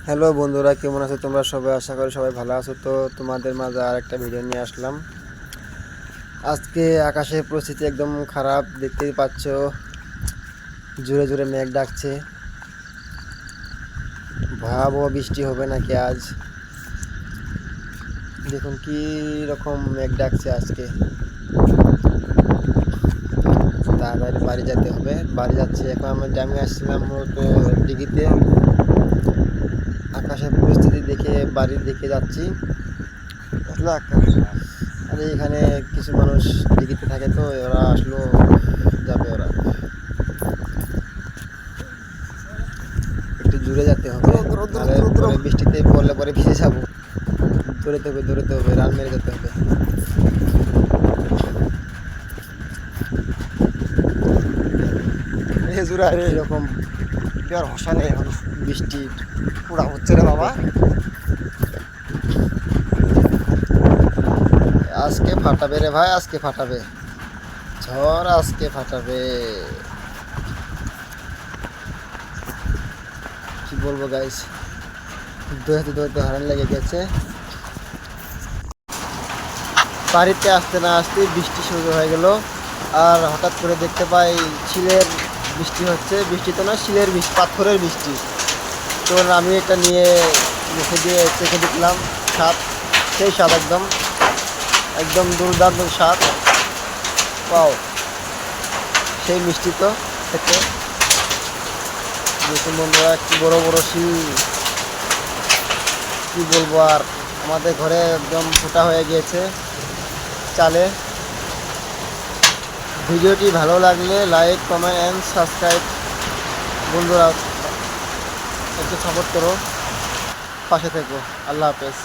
Hello বন্ধুরা, কেমন আছো তোমরা সবাই? আশা করি সবাই ভালো আছো। তো তোমাদের মাঝে আর একটা ভিডিও নিয়ে আসলাম। আজকে আকাশের পরিস্থিতি একদম খারাপ, দেখতেই পাচ্ছ। জোরে জোরে মেঘ ডাকছে, ভয়াবহ বৃষ্টি হবে নাকি আজ। দেখুন কি রকম মেঘ ডাকছে আজকে। তাড়াতাড়ি বাড়ি যেতে হবে। বাড়ি যাচ্ছি এখন। আমি আসছিলাম মূলত ডিগিতে। আকাশের পরিস্থিতি দেখে বাড়ির দিকে যাচ্ছি। আর এখানে কিছু মানুষ দিঘিতে থাকে, তো ওরা আসলো, যাবে ওরা। একটু জুড়ে যেতে হবে, নাহলে পরে বৃষ্টিতে পড়লে পরে ভিজে যাবো। দৌড়াতে হবে, রান মেরে যেতে হবে। জুড়ে রে এরকম আর হসা নেই এখন। বৃষ্টি পুরা হচ্ছে রে বাবা। আজকে ফাটাবে রে ভাই, আজকে ফাটাবে। ঝড় আজকে ফাটাবে। কি বলবো গাইস, দৌড়াতে দৌড়াতে হারান লেগে গেছে। বাড়িতে আসতে না আসতে বৃষ্টি শুরু হয়ে গেল। আর হঠাৎ করে দেখতে পাই শিলের বৃষ্টি হচ্ছে। বৃষ্টি তো না, শিলের বৃষ্টি, পাথরের বৃষ্টি। তো আমি এটা নিয়ে মুখে দিয়ে চেখে দেখলাম। স্বাদ, সেই স্বাদ, একদম একদম দুর্দান্ত স্বাদ। পাও সেই মিষ্টি তো খেতে। দেখুন বন্ধুরা, একটু বড় বড় শিল। কি বলবো আর, আমাদের ঘরে একদম ফোটা হয়ে গিয়েছে চালে। ভিডিওটি ভালো লাগলে লাইক, কমেন্ট অ্যান্ড সাবস্ক্রাইব বন্ধুরা, একটু সাপোর্ট করো, পাশে থেকো। আল্লাহ হাফেজ।